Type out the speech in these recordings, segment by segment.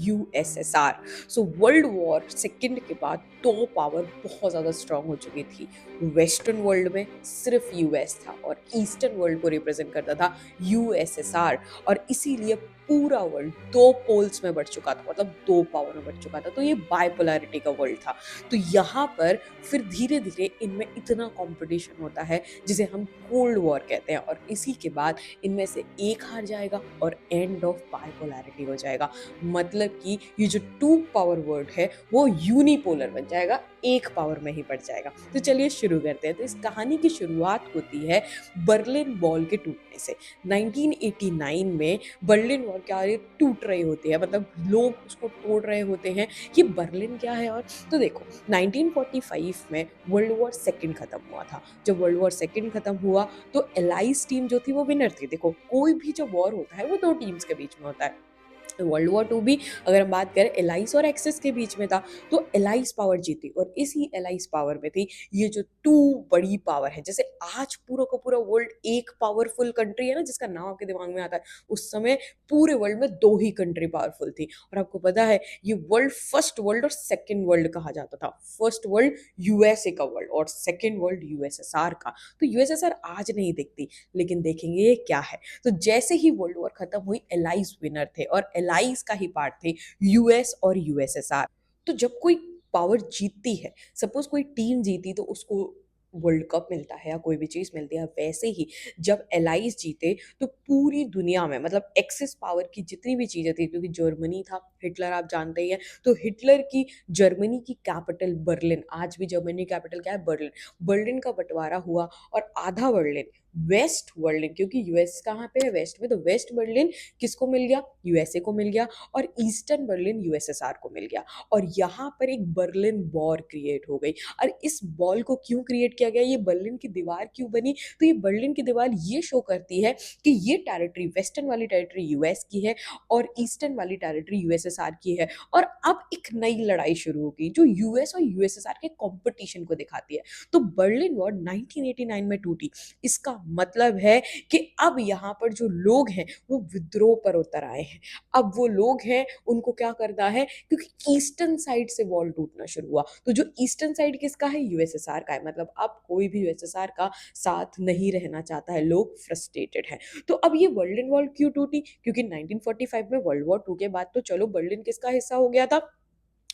USSR. So world war second के बाद दो पावर बहुत ज़्यादा स्ट्रांग हो चुकी थी। वेस्टर्न वर्ल्ड में सिर्फ यूएस था और ईस्टर्न वर्ल्ड को रिप्रेजेंट करता था यूएसएसआर। और इसीलिए पूरा वर्ल्ड दो पोल्स में बढ़ चुका था, मतलब दो पावर में बढ़ चुका था। तो ये बाइपोलैरिटी का वर्ल्ड था। तो यहाँ पर फिर धीरे धीरे इनमें इतना कंपटीशन होता है जिसे हम कोल्ड वॉर कहते हैं, और इसी के बाद इनमें से एक हार जाएगा और एंड ऑफ बाइपोलैरिटी हो जाएगा। मतलब कि ये जो टू पावर वर्ल्ड है वो यूनिपोलर बन जाएगा, एक पावर में ही बढ़ जाएगा। तो चलिए शुरू करते हैं। तो इस कहानी की शुरुआत होती है बर्लिन वॉल के टूटने से। 1989 में बर्लिन वॉल क्या है, टूट रही होती है, मतलब लोग उसको तोड़ रहे होते हैं। ये बर्लिन क्या है? और तो देखो 1945 में वर्ल्ड वॉर सेकेंड खत्म हुआ था। जब वर्ल्ड वॉर सेकेंड खत्म हुआ तो एलाइज टीम जो थी वो विनर थी। देखो कोई भी जो वॉर होता है वो दो टीम्स के बीच में होता है। वर्ल्ड वॉर टू भी अगर हम बात करें एलाइस और एक्सेस के बीच में था, तो एलाइस पावर जीती और इसी एलाइस पावर में थी ये जो टू बड़ी पावर है। जैसे आज पूरा का पूरा वर्ल्ड एक पावरफुल कंट्री है ना, जिसका नाम आपके दिमाग में आता है, उस समय पूरे वर्ल्ड में दो ही कंट्री पावरफुल थी। और आपको पता है ये वर्ल्ड फर्स्ट वर्ल्ड और सेकेंड वर्ल्ड कहा जाता था। फर्स्ट वर्ल्ड यूएसए का वर्ल्ड और सेकेंड वर्ल्ड यूएसएसआर का। तो यूएसएसआर आज नहीं दिखती, लेकिन देखेंगे ये क्या है। तो जैसे ही वर्ल्ड वॉर खत्म हुई एलाइज विनर थे और एलाइज का ही पार्ट थे यूएस और यूएसएसआर। तो जब कोई पावर जीतती है, सपोज कोई टीम जीती तो उसको वर्ल्ड कप मिलता है या कोई भी चीज मिलती है, वैसे ही जब एलाइज जीते तो पूरी दुनिया में मतलब एक्सिस पावर की जितनी भी चीजें थी, क्योंकि जर्मनी था, हिटलर आप जानते ही हैं, तो हिटलर की जर्मनी की कैपिटल बर्लिन, आज भी जर्मनी कैपिटल क्या है? बर्लिन। बर्लिन का बंटवारा हुआ और आधा बर्लिन वेस्ट बर्लिन, क्योंकि यूएस कहाँ पे है? वेस्ट में, तो वेस्ट बर्लिन किसको मिल गया? यूएसए को मिल गया। और ईस्टर्न बर्लिन यूएसएसआर को मिल गया। और यहाँ पर एक बर्लिन वॉर क्रिएट हो गई। और इस वॉल को क्यों क्रिएट किया गया, ये बर्लिन की दीवार क्यों बनी? तो ये बर्लिन की दीवार ये शो करती है कि ये टेरिटरी, वेस्टर्न वाली टेरिटरी यूएस की है और ईस्टर्न वाली टेरिटरी यूएसएसआर की है। और अब एक नई लड़ाई शुरू होगी जो यूएस और यूएसएसआर के कंपटीशन को दिखाती है। तो बर्लिन वॉर 1989 में टूटी। इसका मतलब है कि अब यहाँ पर जो लोग हैं वो विद्रोह पर उतर आए हैं। अब वो लोग हैं उनको क्या करना है, क्योंकि ईस्टर्न साइड से वॉल टूटना शुरू हुआ। तो जो ईस्टर्न साइड किसका है? यूएसएसआर का है। मतलब अब कोई भी यूएसएसआर का साथ नहीं रहना चाहता है, लोग फ्रस्ट्रेटेड हैं। तो अब ये बर्लिन वॉल क्यों टूटी? क्योंकि 1945 में वर्ल्ड वॉर टू के बाद तो चलो बर्लिन किसका हिस्सा हो गया था?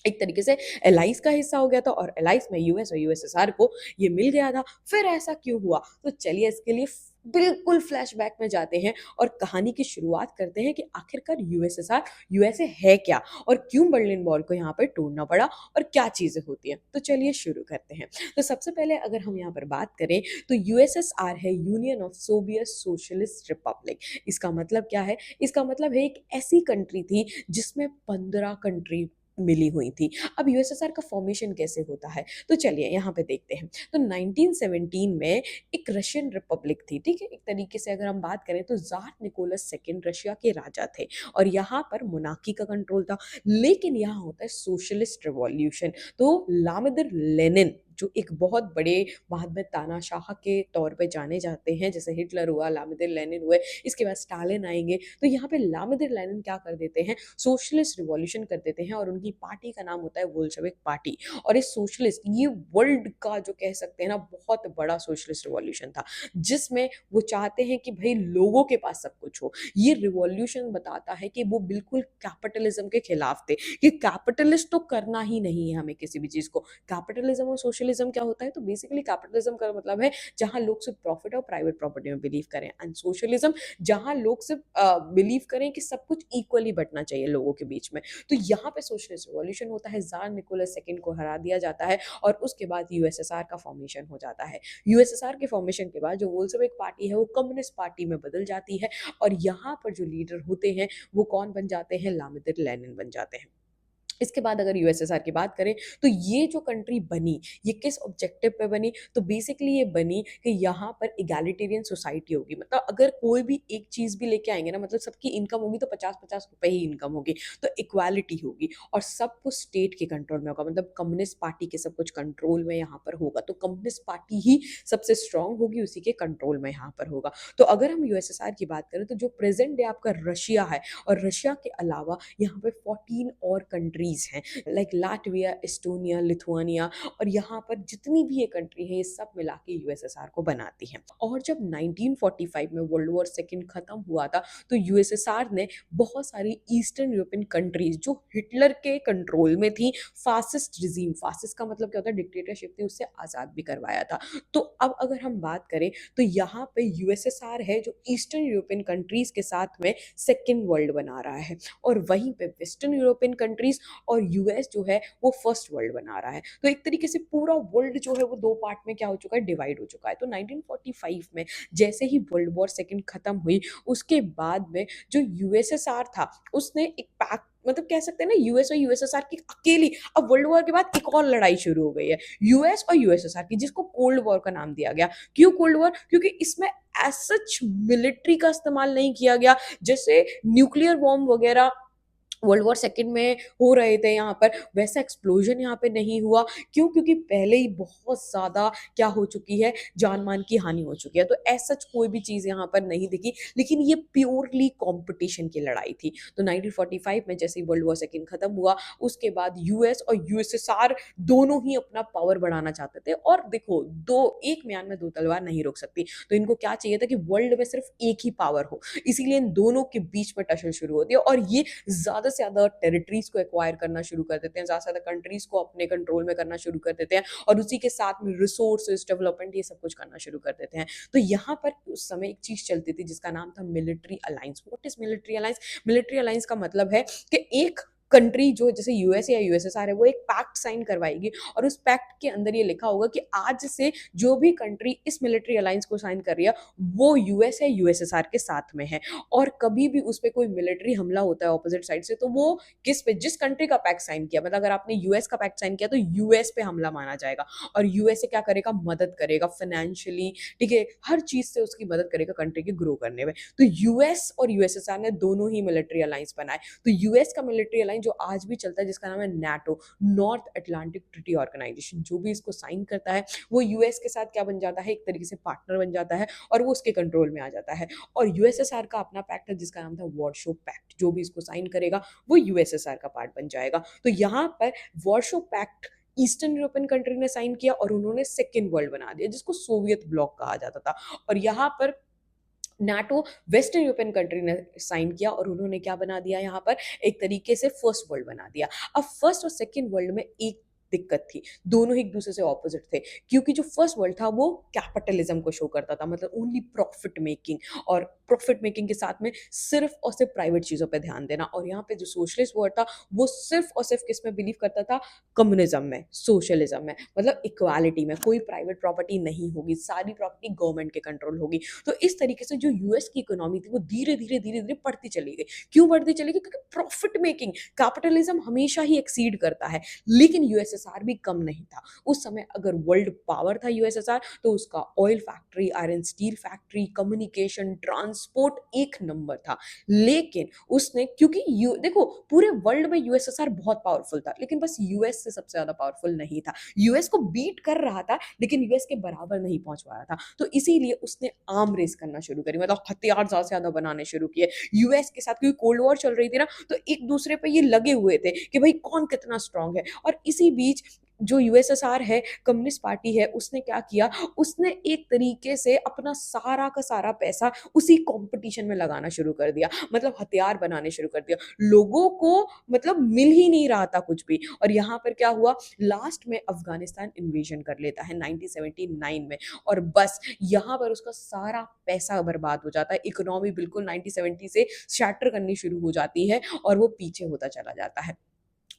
एक तरीके से एलाइज का हिस्सा हो गया था और एलाइज में यूएस और यूएसएसआर को ये मिल गया था। फिर ऐसा क्यों हुआ? तो चलिए इसके लिए बिल्कुल फ्लैशबैक में जाते हैं और कहानी की शुरुआत करते हैं कि आखिरकार यूएसएसआर यूएसए है क्या और क्यों बर्लिन वॉल को यहाँ पर तोड़ना पड़ा और क्या चीजें होती हैं। तो चलिए शुरू करते हैं। तो सबसे पहले अगर हम यहाँ पर बात करें तो यूएसएसआर है union of Soviet socialist Republic. इसका मतलब क्या है? इसका मतलब है एक ऐसी कंट्री थी जिसमें 15 कंट्री मिली हुई थी। अब यूएसएसआर का फॉर्मेशन कैसे होता है, तो चलिए यहाँ पे देखते हैं। तो 1917 में एक रशियन रिपब्लिक थी, ठीक है। एक तरीके से अगर हम बात करें तो जार निकोलस सेकेंड रशिया के राजा थे और यहाँ पर मोनार्की का कंट्रोल था। लेकिन यहाँ होता है सोशलिस्ट रिवॉल्यूशन। तो व्लादिमीर लेनिन जो एक बहुत बड़े बाद में तानाशाह के तौर पे जाने जाते हैं, जैसे हिटलर हुआ, व्लादिमीर लेनिन हुए, इसके बाद स्टालिन आएंगे। तो यहाँ पे व्लादिमीर लेनिन क्या कर देते हैं? सोशलिस्ट रिवॉल्यूशन कर देते हैं और उनकी पार्टी का नाम होता है बोल्शेविक पार्टी। और इस सोशलिस्ट, ये वर्ल्ड का जो कह सकते हैं ना बहुत बड़ा सोशलिस्ट रिवॉल्यूशन था, जिसमें वो चाहते हैं कि भाई लोगों के पास सब कुछ हो। ये रिवॉल्यूशन बताता है कि वो बिल्कुल कैपिटलिज्म के खिलाफ थे कि कैपिटलिस्ट तो करना ही नहीं है हमें किसी भी चीज को। कैपिटलिज्म और सोशलिज्म क्या होता है? तो बेसिकली कैपिटलिज्म का मतलब है जहां लोग सिर्फ प्रॉफिट और प्राइवेट प्रॉपर्टी में बिलीव करें, एंड सोशलिज्म जहां लोग सिर्फ बिलीव करें कि सब कुछ इक्वली बंटना चाहिए लोगों के बीच में। तो यहाँ पे सोशलिस्ट रिवॉल्यूशन होता है, जार निकोलस सेकंड को हरा दिया जाता है और उसके बाद यूएसएसआर का फॉर्मेशन हो जाता है। यूएसएसआर के फॉर्मेशन के बाद जो बोल्शेविक पार्टी है वो कम्युनिस्ट पार्टी में बदल जाती है और यहाँ पर जो लीडर होते हैं वो कौन बन जाते हैं? व्लादिमीर लेनिन बन जाते हैं। इसके बाद अगर यूएसएसआर की बात करें तो ये जो कंट्री बनी, ये किस ऑब्जेक्टिव पे बनी? तो बेसिकली ये बनी कि यहाँ पर इगैलिटेरियन सोसाइटी होगी। मतलब अगर कोई भी एक चीज़ भी लेके आएँगे ना, मतलब सबकी इनकम होगी तो 50-50 रुपए ही इनकम होगी, तो इक्वालिटी होगी और सब कुछ स्टेट के कंट्रोल में होगा। मतलब कम्युनिस्ट पार्टी के सब कुछ कंट्रोल में यहाँ पर होगा, तो कम्युनिस्ट पार्टी ही सबसे स्ट्रॉन्ग होगी, उसी के कंट्रोल में यहाँ पर होगा। तो अगर हम यूएसएसआर की बात करें तो जो प्रेज़ेंट डे आपका रशिया है, और रशिया के अलावा यहाँ पे 14 और कंट्रीज़ हैं, लाइक लाटविया, एस्टोनिया, लिथुआनिया, और यहाँ पर जितनी भी ये कंट्री है, ये सब मिला के यूएसएसआर को बनाती हैं। और जब 1945 में वर्ल्ड वॉर सेकंड खत्म हुआ था, तो यूएसएसआर ने बहुत सारी ईस्टर्न यूरोपियन कंट्रीज जो हिटलर के कंट्रोल में थी, फासिस्ट रिजीम, फासिस्ट का मतलब क्या होता है, डिक्टेटरशिप थी, उससे आज़ाद भी करवाया था। तो अब अगर हम बात करें तो यहाँ पे यूएसएसआर है जो ईस्टर्न यूरोपियन कंट्रीज के साथ में सेकेंड वर्ल्ड बना रहा है, और वहीं पे वेस्टर्न यूरोपियन कंट्रीज और यूएस जो है वो फर्स्ट वर्ल्ड बना रहा है। तो एक तरीके से पूरा वर्ल्ड जो है वो दो पार्ट में क्या हो चुका है, डिवाइड हो चुका है। तो 1945 में जैसे ही वर्ल्ड वॉर सेकंड खत्म हुई, उसके बाद में जो यूएसएसआर था उसने एक पैक्ट, मतलब कह सकते हैं ना, यूएस और यूएसएसआर की अकेली, अब वर्ल्ड वॉर के बाद एक और लड़ाई शुरू हो गई है यूएस और यूएसएसआर की, जिसको कोल्ड वॉर का नाम दिया गया। क्यों कोल्ड वॉर? क्योंकि इसमें एज सच मिलिट्री का इस्तेमाल नहीं किया गया, जैसे न्यूक्लियर बॉम्ब वगैरह वर्ल्ड वॉर सेकंड में हो रहे थे यहाँ पर, वैसा एक्सप्लोजन यहाँ पे नहीं हुआ। क्यों? क्योंकि पहले ही बहुत ज़्यादा क्या हो चुकी है, जान मान की हानि हो चुकी है, तो ऐसा कोई भी चीज़ यहाँ पर नहीं दिखी। लेकिन ये प्योरली कंपटीशन की लड़ाई थी। तो 1945 में जैसे ही वर्ल्ड वॉर सेकंड खत्म हुआ, उसके बाद यूएस और यूएसएसआर दोनों ही अपना पावर बढ़ाना चाहते थे। और देखो, दो एक म्यान में दो तलवार नहीं रोक सकती, तो इनको क्या चाहिए था कि वर्ल्ड में सिर्फ एक ही पावर हो, इसीलिए इन दोनों के बीच में टसल शुरू होती है, और ये ज़्यादा से ज़्यादा टेरिटरीज को एक्वायर करना शुरू कर देते हैं, ज़्यादा से ज़्यादा कंट्रीज को अपने कंट्रोल में करना शुरू कर देते हैं, और उसी के साथ में रिसोर्सेज डेवलपमेंट ये सब कुछ करना शुरू कर देते हैं। तो यहाँ पर उस समय एक चीज चलती थी जिसका नाम था military alliance. What is military alliance? Military alliance का मतलब है कि एक कंट्री जो जैसे यूएस या यूएसएसआर है, वो एक पैक्ट साइन करवाएगी, और उस पैक्ट के अंदर ये लिखा होगा कि आज से जो भी कंट्री इस मिलिट्री अलायंस को साइन कर रही है वो यूएस या यूएसएसआर के साथ में है, और कभी भी उस पर कोई मिलिट्री हमला होता है ऑपोजिट साइड से, तो वो किस पे, जिस कंट्री का पैक्ट साइन किया, मतलब अगर आपने यूएस का पैक्ट साइन किया तो यूएस पे हमला माना जाएगा, और यूएस क्या करेगा, मदद करेगा फाइनेंशियली, ठीक है, हर चीज से उसकी मदद करेगा कंट्री के ग्रो करने में। तो यूएस और यूएसएसआर ने दोनों ही मिलिट्री अलायंस बनाए। तो यूएस का मिलिट्री अलायंस जो आज भी चलता है, जिसका नाम है NATO, North Atlantic Treaty Organization, जो भी इसको साइन करता है वो यूएस के साथ क्या बन जाता है, एक तरीके से पार्टनर बन जाता है, और वो उसके कंट्रोल में आ जाता है। और यूएसएसआर का अपना पैक्ट है जिसका नाम था वॉरशो पैक्ट, जो भी इसको साइन करेगा वो यूएसएसआर का पार्ट बन जाएगा। तो यहाँ पर वॉरशो पैक्ट ईस्टर्न यूरोपियन कंट्री ने साइन किया, और उन्होंने सेकेंड वर्ल्ड बना दिया, जिसको सोवियत ब्लॉक कहा जाता था। और यहाँ पर नाटो वेस्टर्न यूरोपियन कंट्री ने साइन किया, और उन्होंने क्या बना दिया, यहाँ पर एक तरीके से फर्स्ट वर्ल्ड बना दिया। अब फर्स्ट और सेकेंड वर्ल्ड में एक दिक्कत थी, दोनों ही एक दूसरे से ऑपोजिट थे, क्योंकि जो फर्स्ट वर्ल्ड था वो कैपिटलिज्म को शो करता था, मतलब ओनली प्रॉफिट मेकिंग, और प्रॉफिट मेकिंग के साथ में सिर्फ और सिर्फ प्राइवेट चीजों पे ध्यान देना। और यहाँ पे जो सोशलिस्ट वर्ल्ड था वो सिर्फ और सिर्फ किस में बिलीव करता था, कम्युनिज्म में, सोशलिज्म में, मतलब इक्वालिटी में, कोई प्राइवेट प्रॉपर्टी नहीं होगी, सारी प्रॉपर्टी गवर्नमेंट के कंट्रोल होगी। तो इस तरीके से जो यूएस की इकोनॉमी थी वो धीरे धीरे धीरे धीरे बढ़ती चली गई। क्यों बढ़ती चली गई? क्योंकि प्रॉफिट मेकिंग, कैपिटलिज्म हमेशा ही एक्सीड करता है। लेकिन यूएसएसआर भी कम नहीं था। उस समय अगर वर्ल्ड पावर था यूएसएसआर, तो उसका oil factory, iron steel factory, communication, transport एक नंबर था। लेकिन उसने, क्योंकि देखो, पूरे वर्ल्ड में यूएसएसआर बहुत पावरफुल था, लेकिन बस यूएस से सबसे ज्यादा पावरफुल नहीं था। यूएस को बीट कर रहा था, लेकिन यूएस के बराबर नहीं पहुंच पा रहा था। तो इसीलिए उसने आर्म रेस करना शुरू करी, मतलब हथियार ज्यादा से ज्यादा बनाने शुरू किए यूएस के साथ, क्योंकि कोल्ड वॉर चल रही थी ना, तो एक दूसरे पे ये लगे हुए थे कि भाई कौन कितना स्ट्रांग है। और इसी बीच जो यूएसएसआर है, कम्युनिस्ट पार्टी है, उसने क्या किया, उसने एक तरीके से अपना सारा का सारा पैसा उसी कंपटीशन में लगाना शुरू कर दिया, मतलब हथियार बनाने शुरू कर दिया। लोगों को मतलब मिल ही नहीं रहा था कुछ भी। और यहाँ पर क्या हुआ, लास्ट में अफगानिस्तान इन्वेजन कर लेता है 1979 में, और बस यहाँ पर उसका सारा पैसा बर्बाद हो जाता है, इकोनॉमी बिल्कुल 1970 से शैटर करनी शुरू हो जाती है, और वो पीछे होता चला जाता है।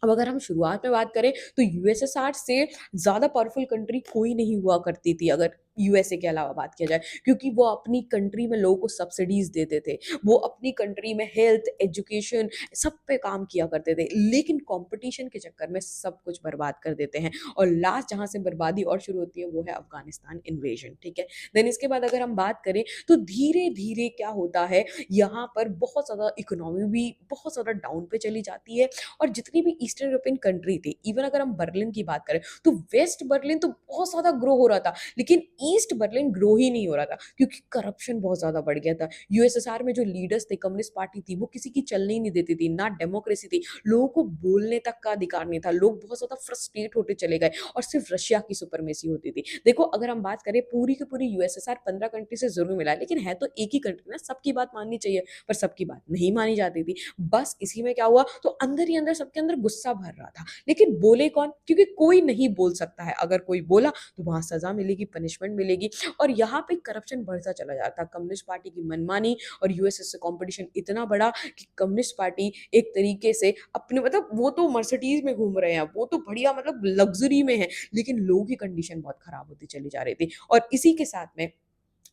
अब अगर हम शुरुआत में बात करें तो यूएसएसआर से ज़्यादा पावरफुल कंट्री कोई नहीं हुआ करती थी, अगर यूएसए के अलावा बात किया जाए, क्योंकि वो अपनी कंट्री में लोगों को सब्सिडीज देते थे, वो अपनी कंट्री में हेल्थ, एजुकेशन सब पे काम किया करते थे, लेकिन कंपटीशन के चक्कर में सब कुछ बर्बाद कर देते हैं। और लास्ट जहाँ से बर्बादी और शुरू होती है वो है अफगानिस्तान इन्वेजन, ठीक है। देन इसके बाद अगर हम बात करें तो धीरे धीरे क्या होता है, यहाँ पर बहुत ज़्यादा इकोनॉमी भी बहुत ज़्यादा डाउन पे चली जाती है। और जितनी भी ईस्टर्न यूरोपियन कंट्री थी, इवन अगर हम बर्लिन की बात करें तो वेस्ट बर्लिन तो बहुत ज़्यादा ग्रो हो रहा था, लेकिन ईस्ट बर्लिन ग्रो ही नहीं हो रहा था, क्योंकि करप्शन बहुत ज़्यादा बढ़ गया था। यूएसएसआर में जो लीडर्स थे, कम्युनिस्ट पार्टी थी, वो किसी की चलने ही नहीं देती थी, ना डेमोक्रेसी थी, लोगों को बोलने तक का अधिकार नहीं था, लोग बहुत ज़्यादा फ्रस्ट्रेट होते चले गए और सिर्फ रशिया की सुपरमेसी होती थी। देखो अगर हम बात करें पूरी की पूरी यूएसएसआर 15 कंट्री से जरूर मिला है, लेकिन है तो एक ही कंट्री ना, सबकी बात माननी चाहिए, पर सबकी बात नहीं मानी जाती थी। बस इसी में क्या हुआ, तो अंदर ही अंदर सबके अंदर गुस्सा भर रहा था, लेकिन बोले कौन, क्योंकि कोई नहीं बोल सकता है। अगर कोई बोला तो वहां सजा मिलेगी, पनिशमेंट मिलेगी, और यहाँ पे करप्शन बढ़ता चला जाता। कम्युनिस्ट पार्टी की मनमानी और यूएसएस से कंपटीशन इतना बड़ा कि कम्युनिस्ट पार्टी एक तरीके से अपने, मतलब वो तो मर्सिडीज में घूम रहे हैं, वो तो बढ़िया मतलब लग्जरी में है, लेकिन लोगों की कंडीशन बहुत खराब होती चली जा रही थी। और इसी के साथ में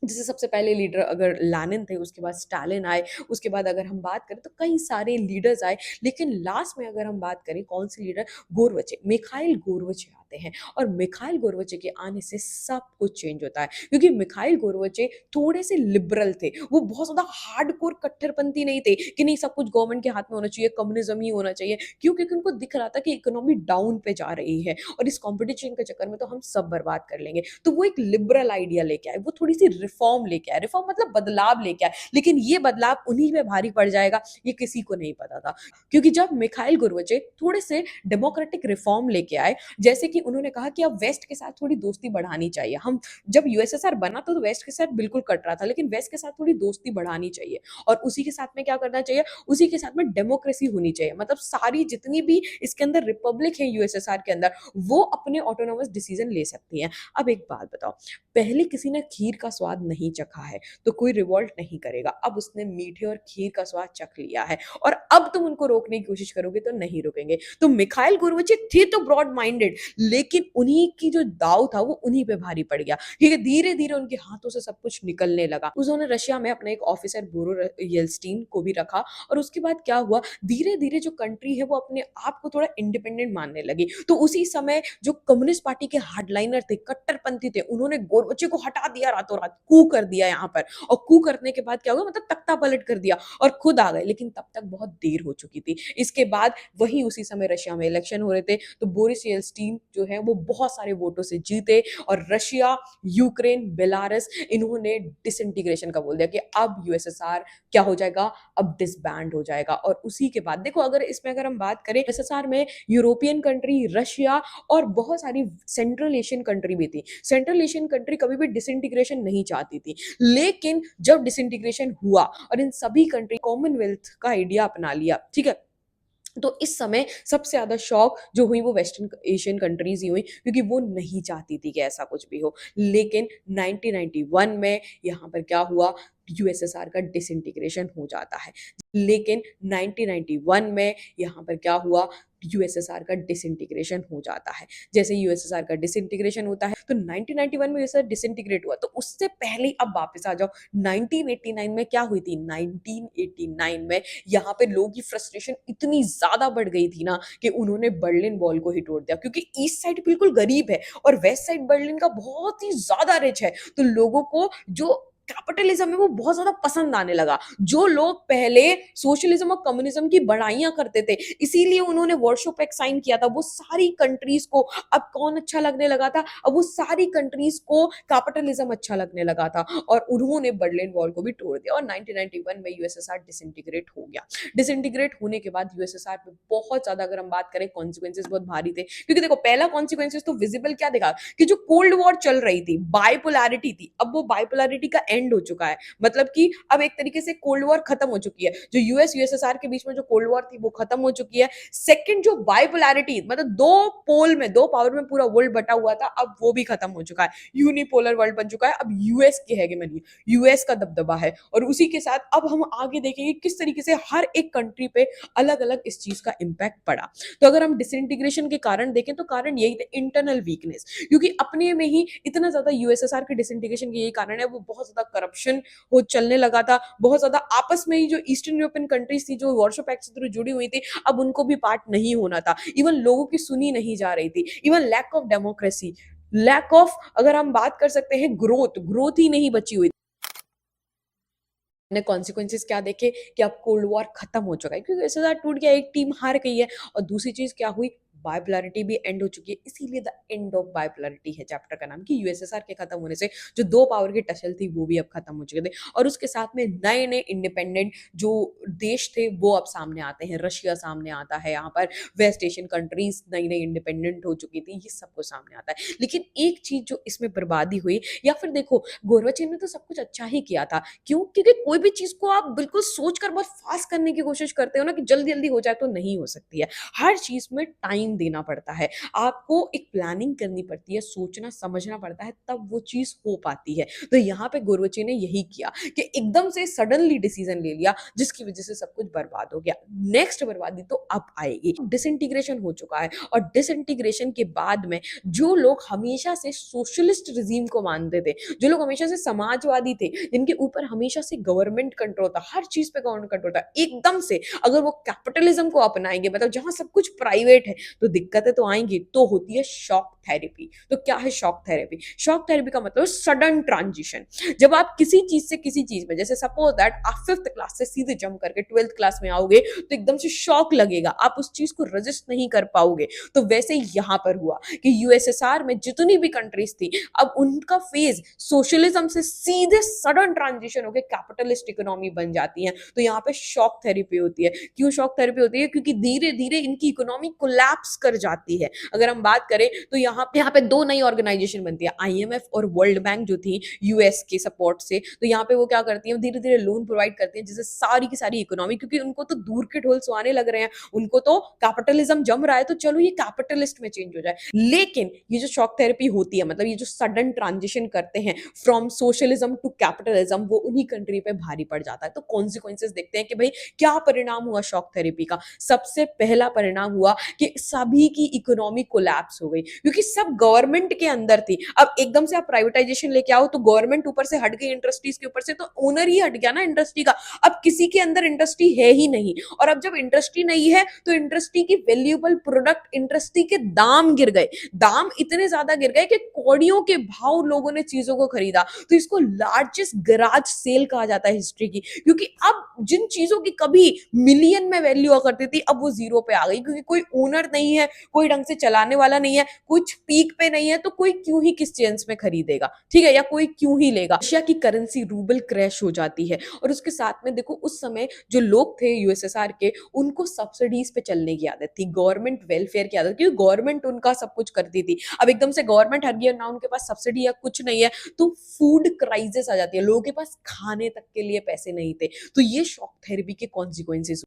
जैसे सबसे पहले लीडर अगर लेनिन थे, उसके बाद स्टालिन आए, उसके बाद अगर हम बात करें तो कई सारे लीडर्स आए, लेकिन लास्ट में अगर हम बात करें कौन से लीडर, गोरवचे, मिखाइल गोरवचे आते हैं। और मिखाइल गोरवचे के आने से सब कुछ चेंज होता है, क्योंकि मिखाइल गोरवचे थोड़े से लिबरल थे, वो बहुत ज्यादा हार्डकोर कट्टरपंथी नहीं थे कि नहीं सब कुछ गवर्नमेंट के हाथ में होना चाहिए, कम्युनिज्म ही होना चाहिए। क्यों? क्योंकि उनको दिख रहा था कि इकोनॉमी डाउन पे जा रही है और इस कंपटीशन के चक्कर में तो हम सब बर्बाद कर लेंगे। तो वो एक लिबरल आइडिया लेके आए, वो थोड़ी सी रिफॉर्म लेके आए, रिफॉर्म मतलब बदलाव लेके आए, लेकिन ये बदलाव उन्हीं पे भारी पड़ जाएगा ये किसी को नहीं पता था। क्योंकि जब मिखाइल गोरबचेव थोड़े से डेमोक्रेटिक रिफॉर्म लेके आए, जैसे कि उन्होंने कहा कि अब वेस्ट के साथ थोड़ी दोस्ती बढ़ानी चाहिए। हम जब यूएसएसआर बना तो वेस्ट के साथ बिल्कुल कट रहा था, लेकिन वेस्ट के साथ थोड़ी दोस्ती बढ़ानी चाहिए। और उसी के साथ में क्या करना चाहिए, उसी के साथ में डेमोक्रेसी होनी चाहिए, मतलब सारी जितनी भी इसके अंदर रिपब्लिक है यूएसएसआर के अंदर, वो अपने ऑटोनोमस डिसीजन ले सकती हैं। अब एक बात बताओ, पहले किसी ने खीर का स्वाद नहीं चखा है तो कोई रिवॉल्ट नहीं करेगा, अब उसने मीठे और खीर का स्वाद चख लिया है और अब तुम उनको रोकने की कोशिश करोगे तो नहीं रुकेंगे। तो मिखाइल गोर्बाचेव थे तो ब्रॉड माइंडेड, लेकिन उन्हीं की जो दाव था वो उन्हीं पे भारी पड़ गया, ठीक है। धीरे धीरे उनके हाथों से सब कुछ निकलने लगा। उन्होंने रशिया में अपना एक ऑफिसर बोरो येल्स्टीन को भी रखा, और उसके बाद क्या हुआ, धीरे धीरे जो कंट्री है वो अपने आप को थोड़ा इंडिपेंडेंट मानने लगी। तो उसी समय जो कम्युनिस्ट पार्टी के हार्डलाइनर थे, कट्टरपंथी थे, उन्होंने गोरबचे को हटा दिया रातों रात, कू कर दिया यहाँ पर। और कू करने के बाद क्या हुआ, मतलब तख्ता पलट कर दिया और खुद आ गए, लेकिन तब तक बहुत देर हो चुकी थी। इसके बाद वही उसी समय रशिया में इलेक्शन हो रहे थे, तो बोरिस येल्स्टीन जो है वो बहुत सारे वोटों से जीते और रशिया, यूक्रेन, बेलारस, इन्होंने डिसइंटीग्रेशन का बोल दिया कि अब यूएसएसआर क्या हो जाएगा, अब डिसबैंड हो जाएगा। और उसी के बाद देखो, अगर इसमें अगर हम बात करें, यूएसएसआर में यूरोपियन कंट्री, रशिया और बहुत सारी सेंट्रल एशियन कंट्री भी थी। सेंट्रल एशियन कंट्री कभी भी डिसइंटीग्रेशन नहीं चाहती थी, लेकिन जब डिसइंटीग्रेशन हुआ और इन सभी कंट्री कॉमनवेल्थ का आइडिया अपना लिया, ठीक है, तो इस समय सबसे ज्यादा शॉक जो हुई वो वेस्टर्न एशियन कंट्रीज ही हुई, क्योंकि वो नहीं चाहती थी कि ऐसा कुछ भी हो। लेकिन 1991 में यहाँ पर क्या हुआ, यूएसएसआर का डिसइंटीग्रेशन हो जाता है। लेकिन 1991 में यहाँ पर क्या हुआ, यूएसएसआर का डिसइंटीग्रेशन हो जाता है। जैसे यूएसएसआर का डिसइंटीग्रेशन होता है तो 1991 में यूएसएसआर डिसइंटीग्रेट हुआ, तो उससे पहले अब वापस आ जाओ, 1989 में क्या हुई थी, 1989 में यहाँ पे लोगों की फ्रस्ट्रेशन इतनी ज्यादा बढ़ गई थी ना कि उन्होंने बर्लिन वॉल को ही तोड़ दिया, क्योंकि ईस्ट साइड बिल्कुल गरीब है और वेस्ट साइड बर्लिन का बहुत ही ज्यादा रिच है। तो लोगों को जो कैपिटलिज्म है वो बहुत ज्यादा पसंद आने लगा। जो लोग पहले सोशलिज्म और कम्युनिज्म की बड़ाइयां करते थे, इसीलिए उन्होंने वार्सो पैक्ट साइन किया था, वो सारी कंट्रीज को अब कौन अच्छा लगने लगा था, अब वो सारी कंट्रीज को कैपिटलिज्म अच्छा लगने लगा था, और उन्होंने बर्लिन वॉल को भी तोड़ दिया और 1991 में यूएसएसआर डिसइंटीग्रेट हो गया। डिसइंटीग्रेट होने के बाद यूएसएसआर पे बहुत ज्यादा, अगर हम बात करें, कॉन्सिक्वेंसेस बहुत भारी थे, क्योंकि देखो पहला कॉन्सिक्वेंसेस तो विजिबल क्या दिखा कि जो कोल्ड वॉर चल रही थी, बाइपोलैरिटी थी, अब वो बाइपोलैरिटी का एंड हो चुका है, मतलब कि अब एक तरीके से कोल्ड वॉर खत्म हो चुकी है। जो यूएस यूएसएसआर के बीच में जो कोल्ड वॉर थी वो खत्म हो चुकी है। सेकंड जो बाइपोलैरिटी, मतलब दो पोल में, दो पावर में पूरा वर्ल्ड बटा हुआ था, अब वो भी खत्म हो चुका है। यूनिपोलर वर्ल्ड बन चुका है। अब यूएस की हेगेमनी, यूएस का दबदबा है, और उसी के साथ अब हम आगे देखेंगे किस तरीके से हर एक कंट्री पे अलग अलग इस चीज का इम्पैक्ट पड़ा। तो अगर हम डिसइंटीग्रेशन के कारण देखें तो कारण यही थे, इंटरनल वीकनेस, क्योंकि अपने में ही इतना ज्यादा यूएसएसआर के डिसइंटीग्रेशन के यही कारण है, वो बहुत ज्यादा करप्शन हो चलने लगा था, बहुत ज्यादा आपस में ही जो ईस्टर्न यूरोपियन कंट्रीज थी जो वार्सो पैक्ट से थ्रू जुड़ी हुई थी, अब उनको भी पार्ट नहीं होना था। इवन लोगों की सुनी नहीं जा रही थी। Even lack of democracy, lack of, अगर हम बात कर सकते हैं ग्रोथ, ग्रोथ ही नहीं बची हुई। ने कॉन्सिक्वेंसेस क्या देखे कि अब कोल्ड वॉर खत्म हो चुका है, क्योंकि ऐसा टूट गया, एक टीम हार गई है। और दूसरी चीज क्या हुई, बाइपोलैरिटी भी एंड हो चुकी है। इसीलिए द एंड ऑफ बाइपोलैरिटी है चैप्टर का नाम, कि यूएसएसआर के खत्म होने से जो दो पावर की टसल थी वो भी अब खत्म हो चुके थे, और उसके साथ में नए नए इंडिपेंडेंट जो देश थे वो अब सामने आते हैं। रशिया सामने आता है, यहाँ पर वेस्ट एशियन कंट्रीज नई नई इंडिपेंडेंट हो चुकी थी, ये सब कुछ सामने आता है। लेकिन एक चीज जो इसमें बर्बादी हुई, या फिर देखो गोरबचेव ने तो सब कुछ अच्छा ही किया था। क्यों? क्योंकि कोई भी चीज को आप बिल्कुल सोचकर बहुत फास्ट करने की कोशिश करते हो ना, कि जल्दी जल्दी हो जाए, तो नहीं हो सकती है। हर चीज में टाइम देना पड़ता है, आपको एक प्लानिंग करनी पड़ती है, सोचना समझना पड़ता है, तब वो चीज हो पाती है। तो यहाँ पे गोरबचेव ने यही किया कि एकदम से सडनली डिसीजन ले लिया, जिसकी वजह से सब कुछ बर्बाद हो गया। नेक्स्ट बर्बादी तो अब आएगी। डिसइंटीग्रेशन हो चुका है, और डिसइंटीग्रेशन के बाद में जो लोग हमेशा से सोशलिस्ट रिजीम को मानते थे, जो लोग हमेशा से समाजवादी थे, जिनके ऊपर हमेशा से गवर्नमेंट कंट्रोल था, हर चीज पे गवर्नमेंट कंट्रोल था, एकदम से अगर वो कैपिटलिज्म को अपनाएंगे, मतलब जहां सब कुछ प्राइवेट है, तो दिक्कतें तो आएंगी। तो होती है शॉक थेरेपी। तो क्या है शॉक थेरेपी? शॉक थेरेपी का मतलब सडन ट्रांजिशन। जब आप किसी चीज से किसी चीज में, जैसे सपोज दैट आप 5th क्लास से सीधे जंप करके 12th क्लास में आओगे, तो एकदम से शॉक लगेगा, आप उस चीज को रजिस्ट नहीं कर पाओगे। तो वैसे ही यहां पर हुआ कि यूएसएसआर में जितनी भी कंट्रीज थी, अब उनका फेज सोशलिज्म से सीधे सडन ट्रांजिशन होकर कैपिटलिस्ट इकोनॉमी बन जाती है। तो यहाँ पे शॉक थेरेपी होती है। क्यों शॉक थेरेपी होती है? क्योंकि धीरे धीरे इनकी इकोनॉमी कोलैप्स कर जाती है। अगर हम बात करें तो यहाँ पे दो नई ऑर्गेनाइजेशन बनती है, आईएमएफ और वर्ल्ड बैंक, जो थी यूएस के सपोर्ट से। तो यहाँ पे वो क्या करती है, धीरे धीरे लोन प्रोवाइड करती है, जिससे सारी की सारी इकोनॉमी, क्योंकि उनको तो दूर के ढोल सुहाने लग रहे हैं, उनको तो कैपिटलिज्म जम रहा है, तो चलो ये कैपिटलिस्ट में चेंज हो जाए। लेकिन ये जो शॉक थेरेपी होती है, मतलब ये जो सडन ट्रांजिशन करते हैं फ्रॉम सोशलिज्म टू कैपिटलिज्म, वो उन्हीं कंट्री पे भारी पड़ जाता है। तो कॉन्सिक्वेंसेस देखते हैं कि भाई क्या परिणाम हुआ शॉक थेरेपी का। सबसे पहला परिणाम हुआ कि सभी की इकोनॉमी कोलैप्स हो गई, क्योंकि सब गवर्नमेंट के अंदर थी। अब एकदम से आप प्राइवेटाइजेशन लेके आओ, तो गवर्नमेंट ऊपर से हट गई इंडस्ट्रीज के ऊपर से, तो ओनर ही हट गया ना इंडस्ट्री का। अब किसी के अंदर इंडस्ट्री है ही नहीं, और अब जब इंडस्ट्री नहीं है, तो इंडस्ट्री की वैल्यूएबल प्रोडक्ट, इंडस्ट्री के दाम गिर गए। दाम इतने ज्यादा गिर गए कि कौड़ियों के भाव लोगों ने चीजों को खरीदा। तो इसको लार्जेस्ट गराज सेल कहा जाता है हिस्ट्री की, क्योंकि अब जिन चीजों की कभी मिलियन में वैल्यू हुआ करती थी, अब वो जीरो पे आ गई, क्योंकि कोई ओनर नहीं है, कोई ढंग से चलाने वाला नहीं है, कुछ पीक पे नहीं है, तो कोई क्यों ही किस चेंज में खरीदेगा, ठीक है, या कोई क्यों ही लेगा। रशिया की करेंसी रूबल क्रैश हो जाती है, और उसके साथ में देखो उस समय जो लोग थे यूएसएसआर के, उनको सब्सिडीज पे चलने की आदत थी, गवर्नमेंट वेलफेयर की आदत, क्योंकि गवर्नमेंट उनका सब कुछ करती थी। अब एकदम से गवर्नमेंट हट गई, ना उनके पास सब्सिडी या कुछ नहीं है, तो फूड क्राइसिस आ जाती है, लोगों के पास खाने तक के लिए पैसे नहीं थे। तो ये शॉक थेरेपी के कॉन्सिक्वेंसेस।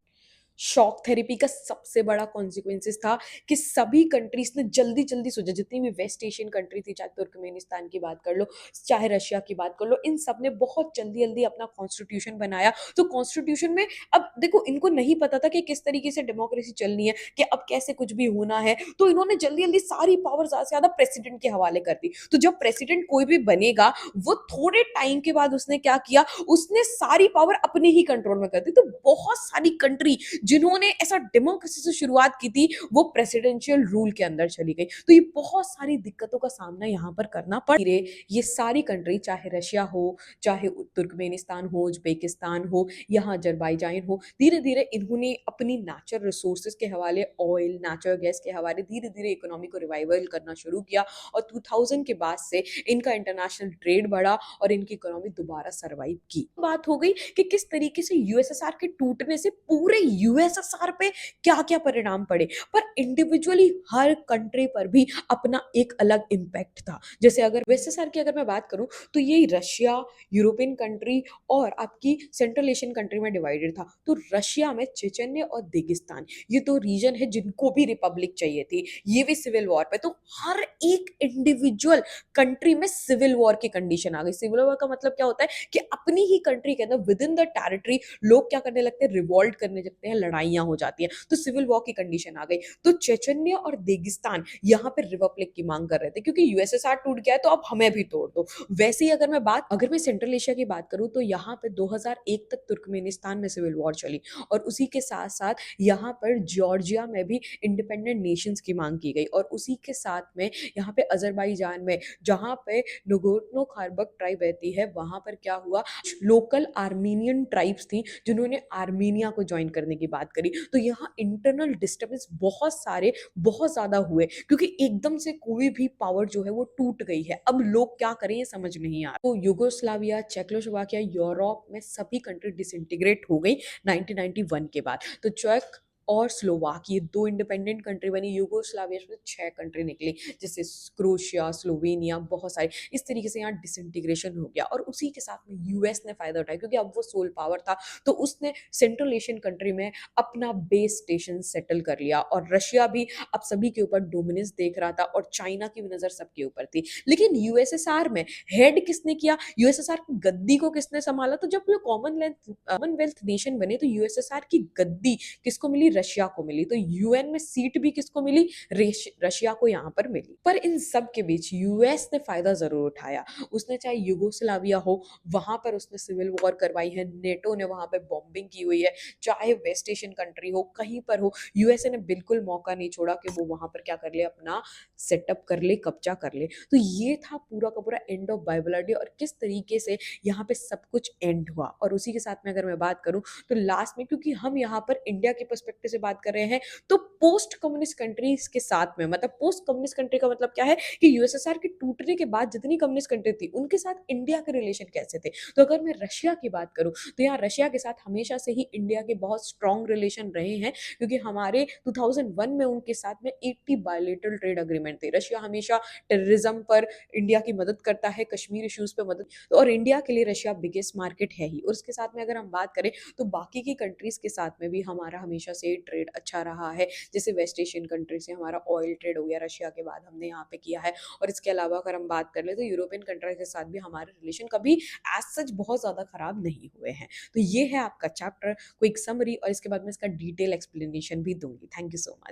शॉक थेरेपी का सबसे बड़ा कॉन्सिक्वेंसेस था कि सभी कंट्रीज ने जल्दी जल्दी सोचा, जितनी भी वेस्ट एशियन कंट्री थी, चाहे तुर्कमेनिस्तान की बात कर लो, चाहे रशिया की बात कर लो, इन सब ने बहुत जल्दी जल्दी अपना कॉन्स्टिट्यूशन बनाया। तो कॉन्स्टिट्यूशन में अब देखो, इनको नहीं पता था कि किस तरीके से डेमोक्रेसी चलनी है, कि अब कैसे कुछ भी होना है, तो इन्होंने जल्दी जल्दी सारी पावर ज्यादा से ज्यादा प्रेसिडेंट के हवाले कर दी। तो जब प्रेसिडेंट कोई भी बनेगा, वो थोड़े टाइम के बाद उसने क्या किया, उसने सारी पावर अपने ही कंट्रोल में कर दी। तो बहुत सारी कंट्री जिन्होंने ऐसा डेमोक्रेसी से शुरुआत की थी, वो प्रेसिडेंशियल रूल के अंदर चली गई। तो ये बहुत सारी दिक्कतों का सामना यहाँ पर करना पड़ रहा है। ये सारी कंट्री, चाहे रशिया हो, चाहे तुर्कमेनिस्तान हो, उज्बेकिस्तान हो, यहाँ अजरबैजान हो, धीरे धीरे इन्होंने अपनी नेचुरल रिसोर्सेज के हवाले, ऑयल, नेचुरल गैस के हवाले धीरे धीरे इकोनॉमी को रिवाइवल करना शुरू किया। और 2000 के बाद से इनका इंटरनेशनल ट्रेड बढ़ा और इनकी इकोनॉमी दोबारा सर्वाइव की। बात हो गई कि किस तरीके से यूएसएसआर के टूटने से पूरे यूएस यूएसएसआर पे क्या-क्या परिणाम पड़े, पर इंडिविजुअली हर कंट्री पर भी अपना एक अलग इम्पैक्ट था। जैसे अगर यूएसएसआर की अगर मैं बात करूँ, तो ये रशिया, यूरोपियन कंट्री और आपकी सेंट्रल एशियन कंट्री में डिवाइडेड था। तो रशिया में चेचन्य और दागिस्तान, ये 2 रीजन है जिनको भी रिपब्लिक चाहिए थी, ये भी सिविल वॉर पे। तो हर एक इंडिविजुअल कंट्री में सिविल वॉर की कंडीशन आ गई। सिविल वॉर का मतलब क्या होता है कि अपनी ही कंट्री के अंदर विद इन द टेरिटरी लोग क्या करने लगते हैं, रिवॉल्ट करने लगते हैं, लड़ाइयां हो जाती हैं। तो सिविल वॉर की कंडीशन आ गई। तो चेचन्य और दागिस्तान यहाँ पे रिपब्लिक की मांग कर रहे थे, क्योंकि यूएसएसआर टूट गया है तो अब हमें भी तोड़ दो। वैसे ही अगर मैं सेंट्रल एशिया की बात करूं, तो यहाँ पे 2001 तक तुर्कमेनिस्तान में सिविल वॉर चली, और उसी के साथ साथ यहाँ पर जॉर्जिया में भी इंडिपेंडेंट नेशंस की मांग की गई, और उसी के साथ में यहाँ पे अजरबैजान में, जहाँ पे नगोर्नो काराबख ट्राइब रहती है, वहां पर क्या हुआ, लोकल आर्मीनियन ट्राइब्स थी जिन्होंने आर्मीनिया को ज्वाइन करने की बात करी। तो यहाँ इंटरनल डिस्टर्बेंस बहुत ज्यादा हुए, क्योंकि एकदम से कोई भी पावर जो है वो टूट गई है। अब लोग क्या करें ये समझ नहीं आ रहा। तो युगोस्लाविया, चेकोस्लोवाकिया, यूरोप में सभी कंट्री डिसइंटीग्रेट हो गई 1991 के बाद। तो चेक और स्लोवाकी 2 इंडिपेंडेंट कंट्री बनी। यूगोस्लाविया में 6 कंट्री निकली, जैसे क्रोएशिया, स्लोवेनिया, बहुत सारे। इस तरीके से यहाँ डिसइंटीग्रेशन हो गया, और उसी के साथ में यूएस ने फायदा उठाया, क्योंकि अब वो सोल पावर था, तो उसने सेंट्रल एशियन कंट्री में अपना बेस स्टेशन सेटल कर लिया। और रशिया भी अब सभी के ऊपर डोमिनेंस देख रहा था, और चाइना की भी नजर सबके ऊपर थी। लेकिन यूएसएसआर में हेड किसने किया, यूएसएसआर की गद्दी को किसने संभाला? तो जब ये कॉमनवेल्थ नेशन बने, तो यूएसएसआर की गद्दी किसको मिली? रशिया को मिली। तो यूएन में सीट भी किसको मिली? रशिया को यहाँ पर मिली। पर इन सब के बीच यूएस ने फायदा जरूर उठाया। उसने चाहे युगोस्लाविया हो, वहां पर उसने सिविल वॉर करवाई है, नेटो ने वहां पर बॉम्बिंग की हुई है, चाहे वेस्ट एशियन कंट्री हो, कहीं पर हो, यूएसए ने बिल्कुल मौका नहीं छोड़ा कि वो वहां पर क्या कर ले, अपना सेटअप कर ले, कब्जा कर ले। तो ये था पूरा का पूरा एंड ऑफ बाइबल डे, और किस तरीके से यहाँ पे सब कुछ एंड हुआ। और उसी के साथ में अगर मैं बात करूं, तो लास्ट में, क्योंकि हम यहाँ पर इंडिया के पर्सपेक्टिव से बात कर रहे हैं, तो पोस्ट कम्युनिस्ट कंट्रीज के साथ में, मतलब पोस्ट कम्युनिस्ट कंट्री का मतलब क्या है कि यूएसएसआर के टूटने के बाद जितनी कम्युनिस्ट कंट्री थी, उनके साथ इंडिया के रिलेशन कैसे थे। तो अगर मैं रशिया की बात करूं, तो यहाँ रशिया के साथ हमेशा से ही इंडिया के बहुत स्ट्रॉन्ग रिलेशन रहे हैं, क्योंकि हमारे 2001 में उनके साथ में 80 बायलेटरल ट्रेड अग्रीमेंट थे। रशिया हमेशा टेररिज्म पर इंडिया की मदद करता है, कश्मीर इश्यूज पे मदद, तो और इंडिया के लिए रशिया बिगेस्ट मार्केट है ही। और उसके साथ में अगर हम बात करें, तो बाकी की कंट्रीज के साथ में भी हमारा हमेशा से ट्रेड अच्छा रहा है। जैसे वेस्ट एशियन कंट्री से हमारा ऑयल ट्रेड हो गया, रशिया के बाद हमने यहाँ पे किया है। और इसके अलावा अगर हम बात कर ले, तो यूरोपियन कंट्री के साथ भी हमारे रिलेशन कभी एज सच बहुत ज्यादा खराब नहीं हुए हैं। तो ये है आपका चैप्टर, क्विक समरी, और इसके बाद मैं इसका डिटेल एक्सप्लेनेशन भी दूंगी। Thank you so much.